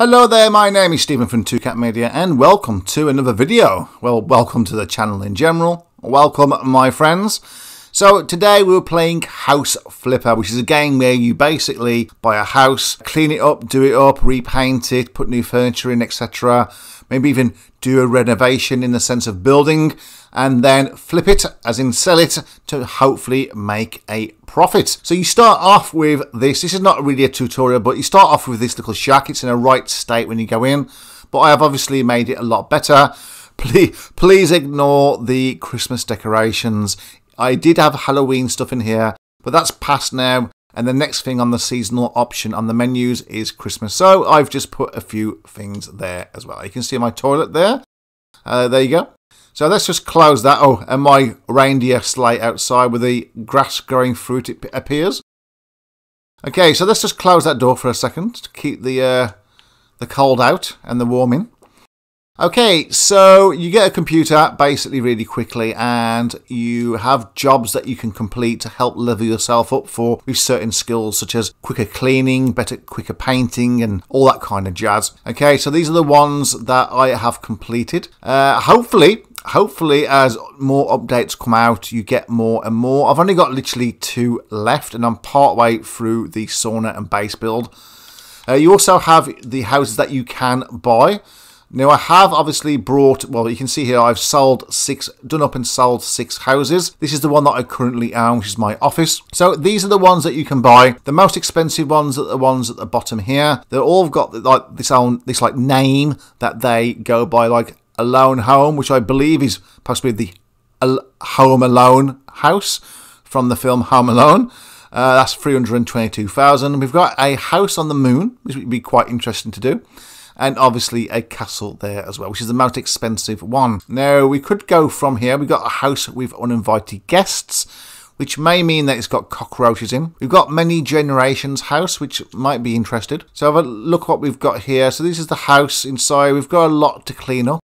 Hello there, my name is Stephen from 2Cat Media and welcome to another video. Well, welcome to the channel in general. Welcome, my friends. So today we're playing House Flipper, which is a game where you basically buy a house, clean it up, do it up, repaint it, put new furniture in, etc. Maybe even do a renovation in the sense of building and then flip it, as in sell it, to hopefully make a profit. So you start off with this. This is not really a tutorial, but you start off with this little shack. It's in a right state when you go in, but I have obviously made it a lot better. Please ignore the Christmas decorations. I did have Halloween stuff in here, but that's past now. And the next thing on the seasonal option on the menus is Christmas. So I've just put a few things there as well. You can see my toilet there. There you go. So let's just close that. Oh, and my reindeer sleigh outside with the grass growing through it appears. Okay, so let's just close that door for a second to keep the cold out and the warm in. Okay, so you get a computer basically really quickly and you have jobs that you can complete to help level yourself up for with certain skills such as quicker cleaning, quicker painting and all that kind of jazz. Okay, so these are the ones that I have completed. Hopefully as more updates come out, you get more and more. I've only got literally 2 left and I'm part way through the sauna and base build. You also have the houses that you can buy. Now I have obviously brought, well, you can see here I've done up and sold 6 houses. This is the one that I currently own, which is my office. So these are the ones that you can buy. The most expensive ones are the ones at the bottom here. They're all got like this name that they go by, like Alone Home, which I believe is possibly the Home Alone house from the film Home Alone. That's 322,000. We've got a house on the moon, which would be quite interesting to do. And obviously a castle there as well, which is the most expensive one. Now, we could go from here. We've got a house with uninvited guests, which may mean that it's got cockroaches in. We've got many generations house, which might be interested. So have a look what we've got here. So this is the house inside. We've got a lot to clean up.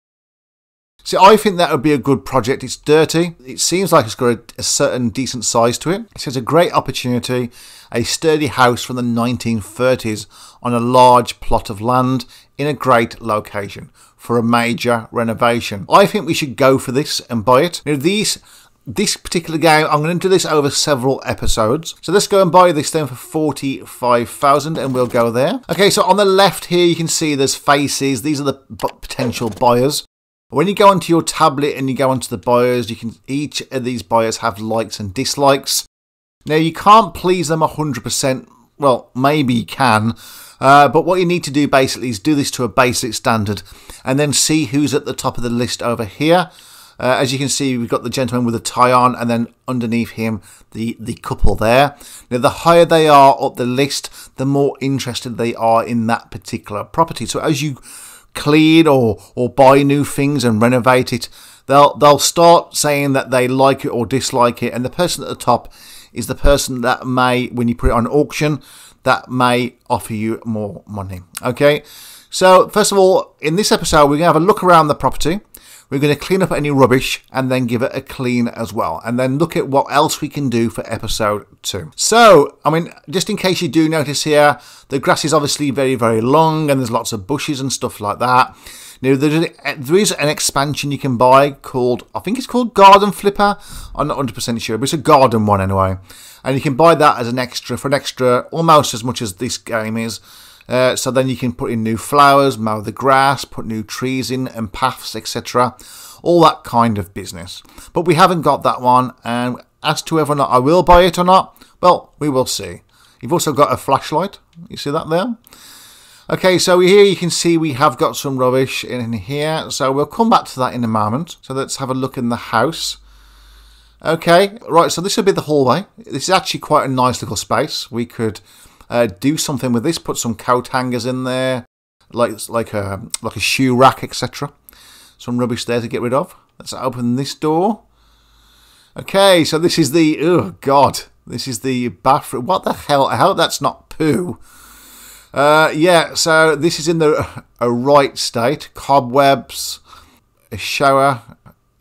See, I think that would be a good project. It's dirty. It seems like it's got a certain decent size to it. So it's a great opportunity. A sturdy house from the 1930s on a large plot of land in a great location for a major renovation. I think we should go for this and buy it. Now, this particular game, I'm going to do this over several episodes. So let's go and buy this then for 45,000 and we'll go there. Okay, so on the left here, you can see there's faces. These are the potential buyers. When you go onto your tablet and you go onto the buyers, each of these buyers have likes and dislikes. Now, you can't please them 100%. Well, maybe you can. But what you need to do basically is do this to a basic standard and then see who's at the top of the list over here. As you can see, we've got the gentleman with a tie on and then underneath him, the couple there. Now, the higher they are up the list, the more interested they are in that particular property. So as you clean or buy new things and renovate it, they'll start saying that they like it or dislike it, and the person at the top is the person that may, when you put it on auction, that may offer you more money. Okay, so first of all, in this episode we're going to have a look around the property. We're going to clean up any rubbish and then give it a clean as well. And then look at what else we can do for episode 2. So, I mean, just in case you do notice here, the grass is obviously very, very long and there's lots of bushes and stuff like that. Now, there is an expansion you can buy called, I think it's called Garden Flipper. I'm not 100% sure, but it's a garden one anyway. And you can buy that as an extra, for an extra almost as much as this game is. So then you can put in new flowers, mow the grass, put new trees in and paths, etc. All that kind of business. But we haven't got that one. And as to whether or not I will buy it or not, well, we will see. You've also got a flashlight. You see that there? Okay, so here you can see we have got some rubbish in here. So we'll come back to that in a moment. So let's have a look in the house. Okay, right, so this will be the hallway. This is actually quite a nice little space. We could do something with this, put some coat hangers in there, like a shoe rack, etc. Some rubbish there to get rid of. Let's open this door. Okay, so this is the, oh god, this is the bathroom. What the hell? I hope that's not poo. Yeah, so this is in a right state. Cobwebs, a shower.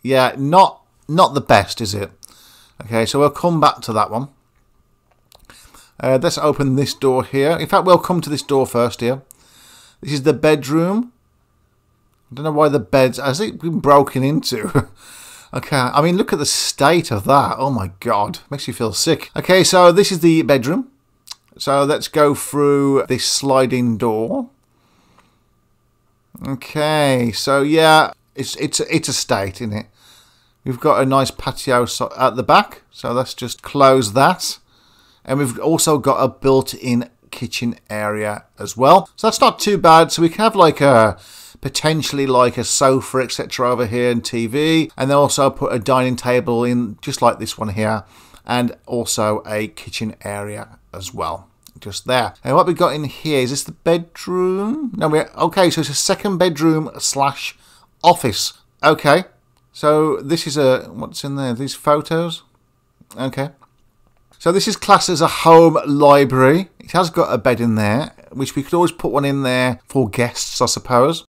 Yeah, not the best, is it? Okay, so we'll come back to that one. Let's open this door here. In fact, we'll come to this door first here. This is the bedroom. I don't know why the bed's... Has it been broken into? Okay, I mean, look at the state of that. Oh my God, makes you feel sick. Okay, so this is the bedroom. So let's go through this sliding door. Okay, so yeah, it's a state, isn't it? We've got a nice patio at the back, so let's just close that. And we've also got a built-in kitchen area as well. So that's not too bad. So we can have like a... potentially like a sofa, etc. over here and TV, and then also put a dining table in just like this one here, and also a kitchen area as well, just there. And what we got in here, is this the bedroom? No, okay, so it's a second bedroom slash office. Okay, so this is what's in there? These photos? Okay. So this is classed as a home library. It has got a bed in there, which we could always put one in there for guests, I suppose.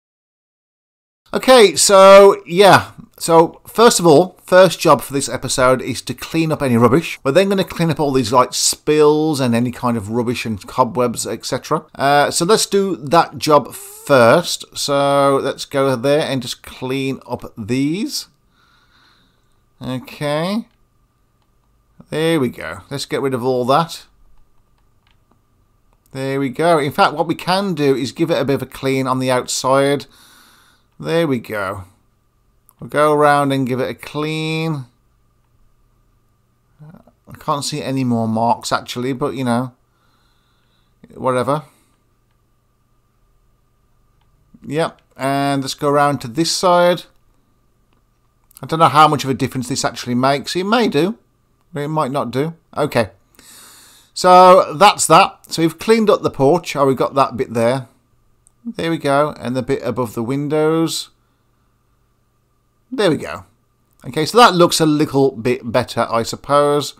Okay, so yeah, so first of all, first job for this episode is to clean up any rubbish. We're then going to clean up all these like spills and any kind of rubbish and cobwebs, etc. So let's do that job first. So let's go there and just clean up these. Okay, there we go. Let's get rid of all that. There we go. In fact, what we can do is give it a bit of a clean on the outside. There we go. We'll go around and give it a clean. I can't see any more marks actually, but you know, whatever. Yep, and let's go around to this side. I don't know how much of a difference this actually makes. It may do, but it might not do. Okay, so that's that. So we've cleaned up the porch. Oh, we've got that bit there. There we go, and the bit above the windows. There we go. Okay, so that looks a little bit better, I suppose.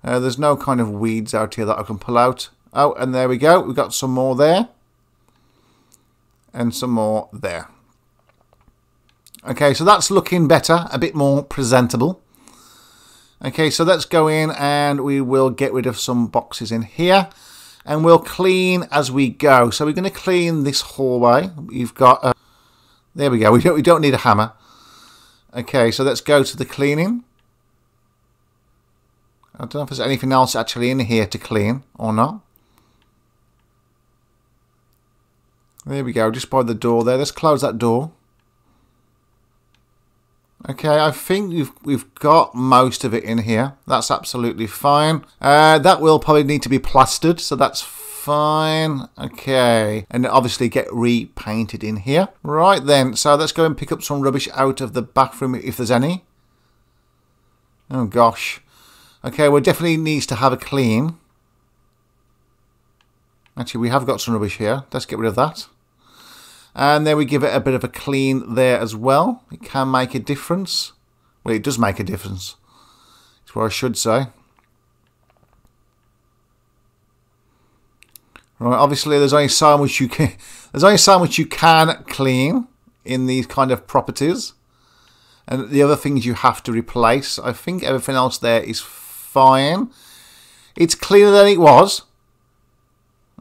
There's no kind of weeds out here that I can pull out. Oh, and there we go. We've got some more there. And some more there. Okay, so that's looking better, a bit more presentable. Okay, so let's go in and we will get rid of some boxes in here. And we'll clean as we go. So we're going to clean this hallway. You've got... there we go. We don't need a hammer. Okay, so let's go to the cleaning. I don't know if there's anything else actually in here to clean or not. There we go, just by the door there. Let's close that door. Okay, I think we've got most of it in here. That's absolutely fine. That will probably need to be plastered, so that's fine. Okay, and obviously get repainted in here. Right then, so let's go and pick up some rubbish out of the bathroom if there's any. Oh gosh. Okay, well, definitely needs to have a clean. Actually, we have got some rubbish here. Let's get rid of that. And then we give it a bit of a clean there as well. It can make a difference. Well, it does make a difference. That's what I should say. Right, obviously there's only so much you can clean in these kind of properties. And the other things you have to replace. I think everything else there is fine. It's cleaner than it was.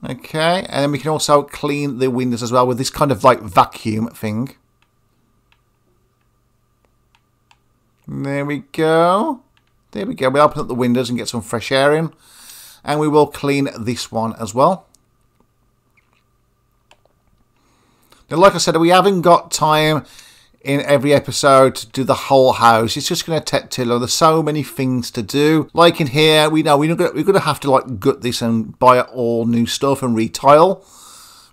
Okay, and then we can also clean the windows as well with this kind of like vacuum thing. There we go. There we go. We open up the windows and get some fresh air in. And we will clean this one as well. Now, like I said, we haven't got time in every episode to do the whole house. It's just going to take too long. There's so many things to do. Like in here, we know we're going to have to like gut this and buy all new stuff and retile.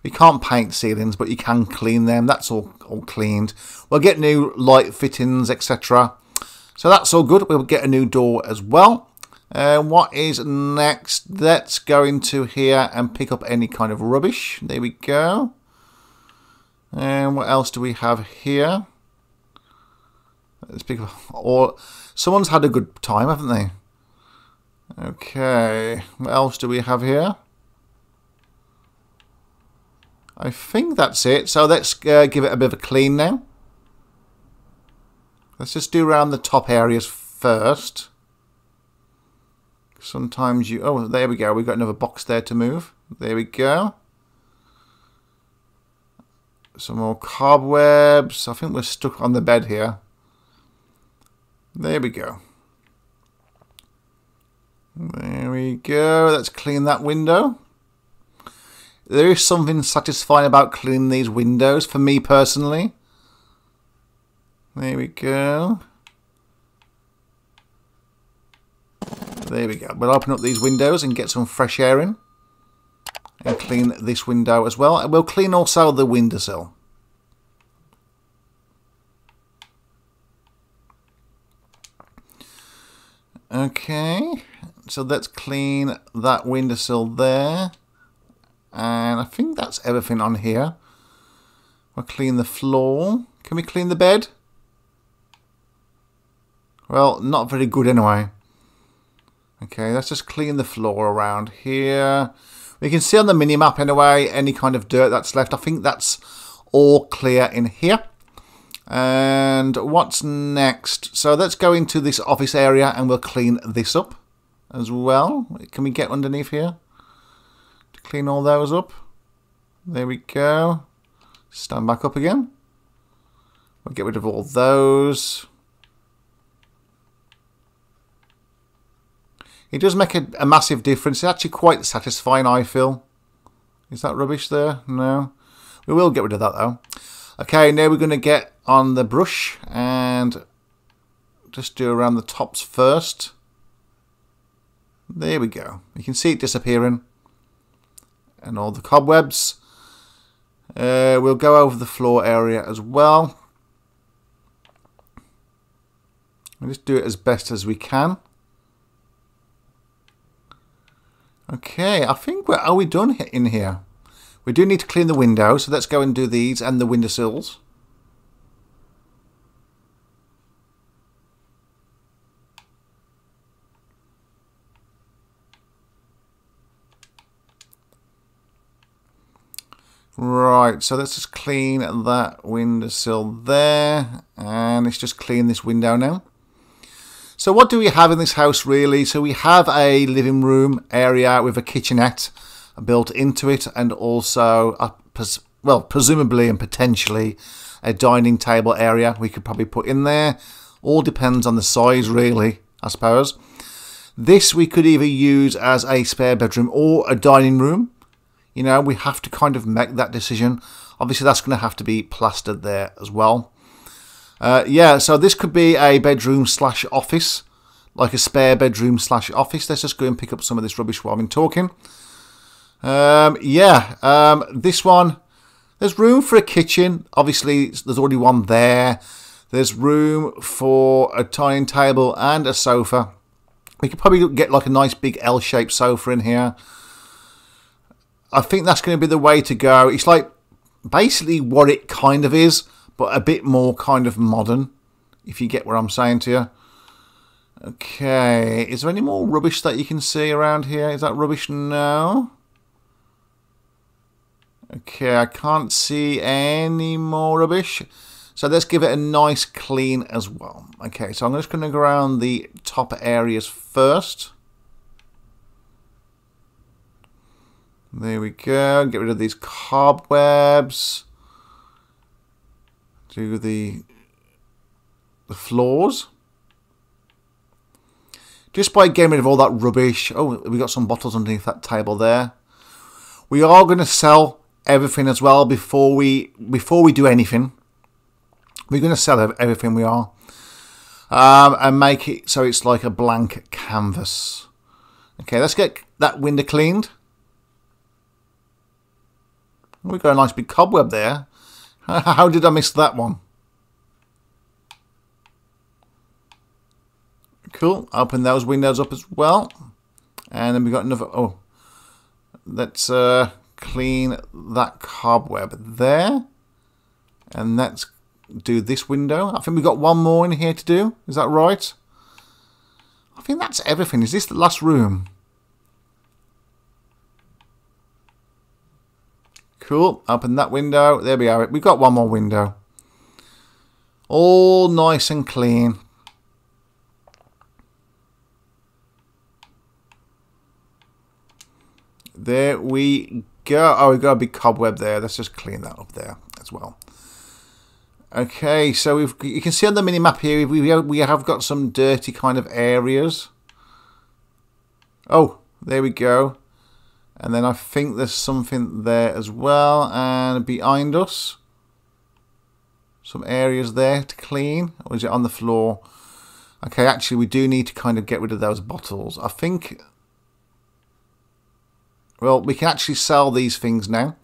We can't paint ceilings, but you can clean them. That's all cleaned. We'll get new light fittings, etc. So that's all good. We'll get a new door as well. What is next? Let's go into here and pick up any kind of rubbish. There we go. And what else do we have here? Let's pick up all. Someone's had a good time, haven't they? Okay. What else do we have here? I think that's it. So let's give it a bit of a clean now. Let's just do around the top areas first. Sometimes you... Oh, there we go. We've got another box there to move. There we go. Some more cobwebs. I think we're stuck on the bed here. There we go. There we go. Let's clean that window. There is something satisfying about cleaning these windows for me personally. There we go. There we go. We'll open up these windows and get some fresh air in. And clean this window as well. And we'll clean also the windowsill. Okay. So let's clean that windowsill there. And I think that's everything on here. We'll clean the floor. Can we clean the bed? Well, not very good anyway. Okay, let's just clean the floor around here. We can see on the mini-map anyway, any kind of dirt that's left. I think that's all clear in here. And what's next? So let's go into this office area and we'll clean this up as well. Can we get underneath here to clean all those up? There we go. Stand back up again. We'll get rid of all those. It does make a massive difference. It's actually quite satisfying, I feel. Is that rubbish there? No. We will get rid of that though. Okay, now we're going to get on the brush and just do around the tops first. There we go. You can see it disappearing. And all the cobwebs. We'll go over the floor area as well. We'll just do it as best as we can. Okay, I think are we done in here? We do need to clean the windows, so let's go and do these and the windowsills. Right, so let's just clean that windowsill there, and let's just clean this window now. So what do we have in this house really? So we have a living room area with a kitchenette built into it, and also, well, presumably and potentially a dining table area we could probably put in there. All depends on the size really, I suppose. This we could either use as a spare bedroom or a dining room. You know, we have to kind of make that decision. Obviously that's going to have to be plastered there as well. Yeah, so this could be a bedroom slash office, like a spare bedroom slash office. Let's just go and pick up some of this rubbish while I've been talking. This one, there's room for a kitchen. Obviously, there's already one there. There's room for a dining table and a sofa. We could probably get like a nice big L-shaped sofa in here. I think that's going to be the way to go. It's like basically what it kind of is, but a bit more kind of modern, if you get what I'm saying to you. Okay, is there any more rubbish that you can see around here? Is that rubbish? No. Okay, I can't see any more rubbish. So let's give it a nice clean as well. Okay, so I'm just going to go around the top areas first. There we go. Get rid of these cobwebs. Do the floors. Just by getting rid of all that rubbish. Oh, we got some bottles underneath that table there. We are going to sell everything as well before we do anything. We're going to sell everything we are. And make it so it's like a blank canvas. Okay, let's get that window cleaned. We've got a nice big cobweb there. How did I miss that one? Cool. Open those windows up as well. And then we've got another... Oh. Let's clean that cobweb there. And let's do this window. I think we've got one more in here to do. Is that right? I think that's everything. Is this the last room? Cool. Open that window. There we are. We've got one more window. All nice and clean. There we go. Oh, we've got a big cobweb there. Let's just clean that up there as well. Okay, so you can see on the mini map here we have got some dirty kind of areas. Oh, there we go. And then I think there's something there as well, and behind us some areas there to clean. Or is it on the floor? Okay, actually we do need to kind of get rid of those bottles. I think, well, we can actually sell these things now.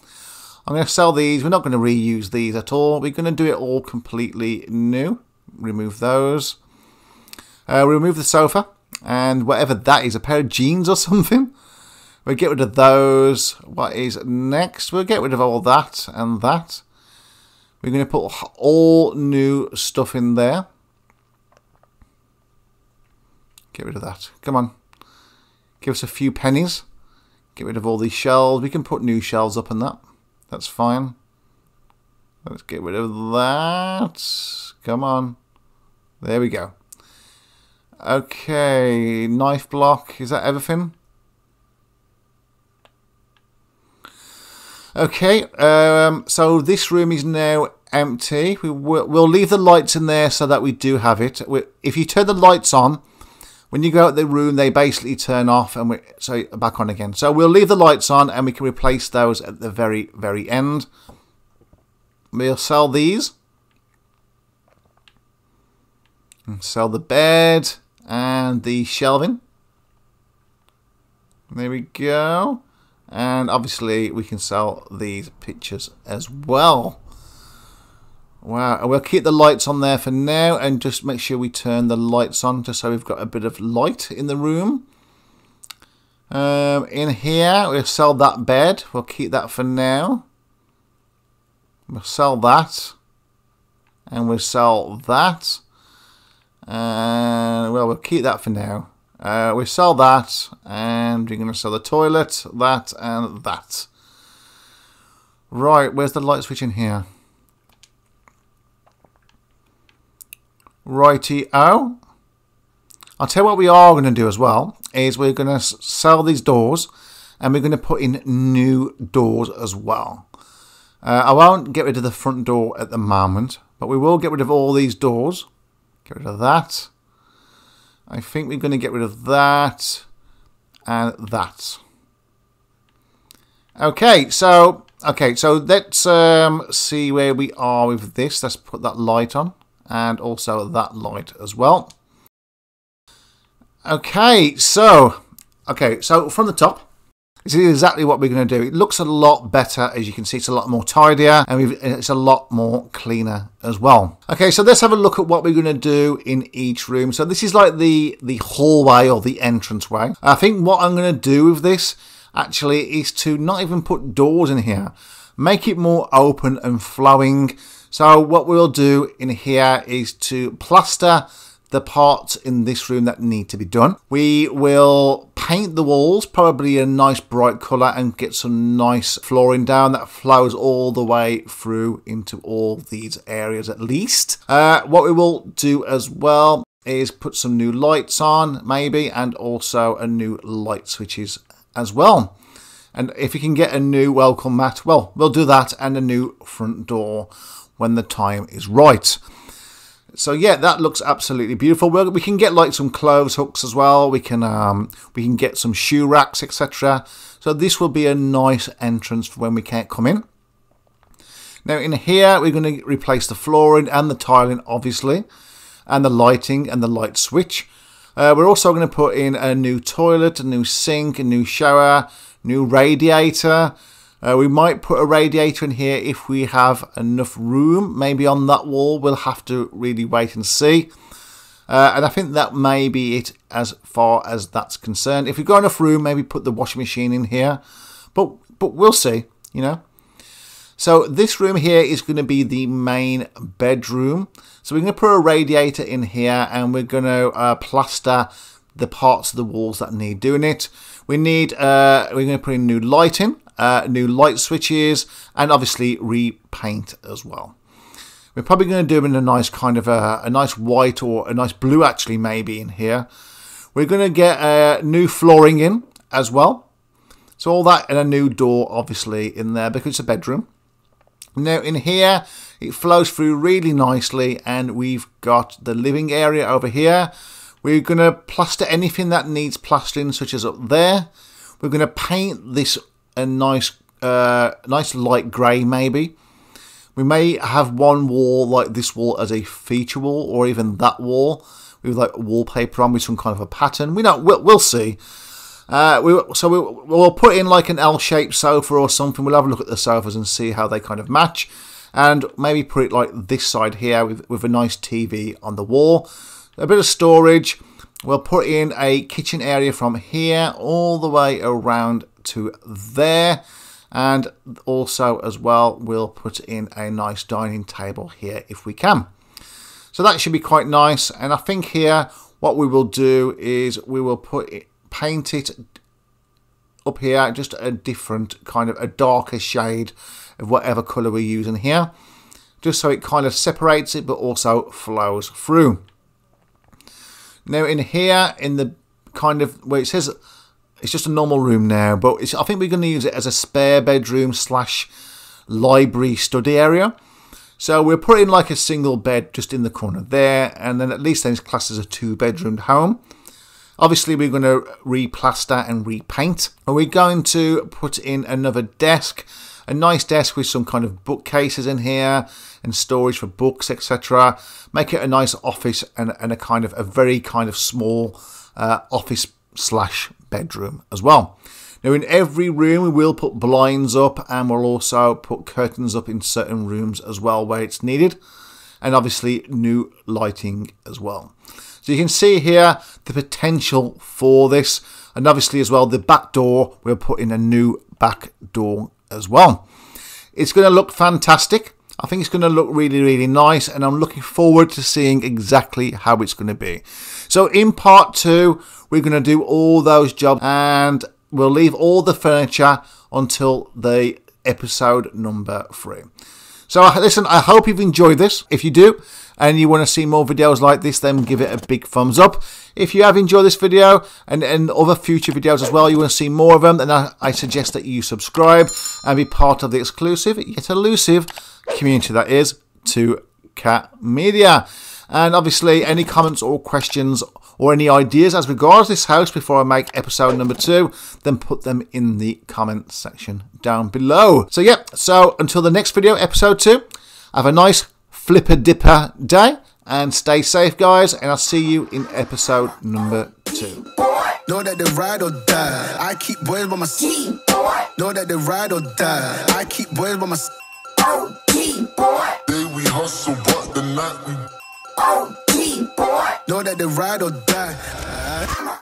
I'm going to sell these. We're not going to reuse these at all. We're going to do it all completely new. Remove those. Remove the sofa. And whatever that is, a pair of jeans or something. We'll get rid of those. What is next? We'll get rid of all that and that. We're going to put all new stuff in there. Get rid of that. Come on. Give us a few pennies. Get rid of all these shelves. We can put new shelves up and that. That's fine. Let's get rid of that. Come on. There we go. Okay, knife block. Is that everything? Okay, so this room is now empty. We'll leave the lights in there so that we do have it. If you turn the lights on, when you go out the room, they basically turn off and so back on again. So we'll leave the lights on and we can replace those at the very, very end. We'll sell these. And sell the bed and the shelving. There we go. And obviously we can sell these pictures as well. Wow, and we'll keep the lights on there for now and just make sure we turn the lights on just so we've got a bit of light in the room. In here, we'll sell that bed. We'll keep that for now. We'll sell that. And we'll sell that. And, well, we'll keep that for now. We sell that, and we're going to sell the toilet, that, and that. Right, where's the light switch in here? Righty-o. I'll tell you what we are going to do as well, is we're going to sell these doors, and we're going to put in new doors as well. I won't get rid of the front door at the moment, but we will get rid of all these doors. Get rid of that. I think we're going to get rid of that and that. Okay, so let's see where we are with this. Let's put that light on and also that light as well. Okay, so from the top, this is exactly what we're going to do. It looks a lot better, as you can see. It's a lot more tidier, and it's a lot more cleaner as well. Okay, so let's have a look at what we're going to do in each room. So this is like the hallway or the entranceway. I think what I'm going to do with this actually is to not even put doors in here. Make it more open and flowing. So what we'll do in here is to plaster the parts in this room that need to be done. We will paint the walls, probably a nice bright colour, and get some nice flooring down that flows all the way through into all these areas at least. What we will do as well is put some new lights on, maybe, and also a new light switches as well. And if we can get a new welcome mat, well, we'll do that, and a new front door when the time is right. So yeah, that looks absolutely beautiful. We can get like some clothes hooks as well. We can get some shoe racks, etc. So this will be a nice entrance for when we can't come in. Now in here, we're going to replace the flooring and the tiling, obviously, and the lighting and the light switch. We're also going to put in a new toilet, a new sink, a new shower, new radiator. We might put a radiator in here if we have enough room. Maybe on that wall. We'll have to really wait and see. And I think that may be it as far as that's concerned. If we've got enough room, maybe put the washing machine in here. But we'll see, you know. So this room here is going to be the main bedroom. So we're going to put a radiator in here, and we're going to plaster the parts of the walls that need doing it. We're going to put in new lighting. New light switches, and obviously repaint as well. We're probably going to do them in a nice kind of a nice white or a nice blue, actually, maybe in here. We're going to get new flooring in as well. So all that and a new door obviously in there because it's a bedroom. Now in here it flows through really nicely, and we've got the living area over here. We're going to plaster anything that needs plastering, such as up there. We're going to paint this a nice light grey maybe. We may have one wall like this wall as a feature wall, or even that wall with like wallpaper on with some kind of a pattern. We'll see. We'll put in like an L-shaped sofa or something. We'll have a look at the sofas and see how they kind of match, and maybe put it like this side here with a nice TV on the wall, a bit of storage. We'll put in a kitchen area from here all the way around to there, and also as well we'll put in a nice dining table here if we can. So that should be quite nice. And I think here what we will do is we will paint it up here just a different kind of a darker shade of whatever colour we're using here, just so it kind of separates it but also flows through. Now in here, in the kind of where it says it's just a normal room now, but I think we're going to use it as a spare bedroom slash library study area. So we'll put in like a single bed just in the corner there, and then at least then it's classed as a 2-bedroomed home. Obviously we're going to replaster and repaint, and we're going to put in another desk, a nice desk with some kind of bookcases in here and storage for books, etc. Make it a nice office and a very kind of small office slash bedroom as well. Now in every room we will put blinds up, and we'll also put curtains up in certain rooms as well where it's needed, and obviously new lighting as well. So you can see here the potential for this, and obviously as well the back door, we'll put in a new back door as well. It's going to look fantastic. I think it's going to look really, really nice, and I'm looking forward to seeing exactly how it's going to be. So in part 2, we're going to do all those jobs, and we'll leave all the furniture until the episode number 3. So listen, I hope you've enjoyed this. If you do, and you want to see more videos like this, then give it a big thumbs up. If you have enjoyed this video and other future videos as well, you want to see more of them, then I suggest that you subscribe and be part of the exclusive yet elusive community that is 2Cat Media. And obviously any comments or questions or any ideas as regards this house before I make episode number 2, then put them in the comment section down below. So yeah, so until the next video, episode 2, have a nice flipper dipper day and stay safe, guys, and I'll see you in episode number 2. Know that they ride or die. I keep boys by my side. Know that they ride or die. I keep boys by my side. Day we hustle, but the night we Know that they ride or die.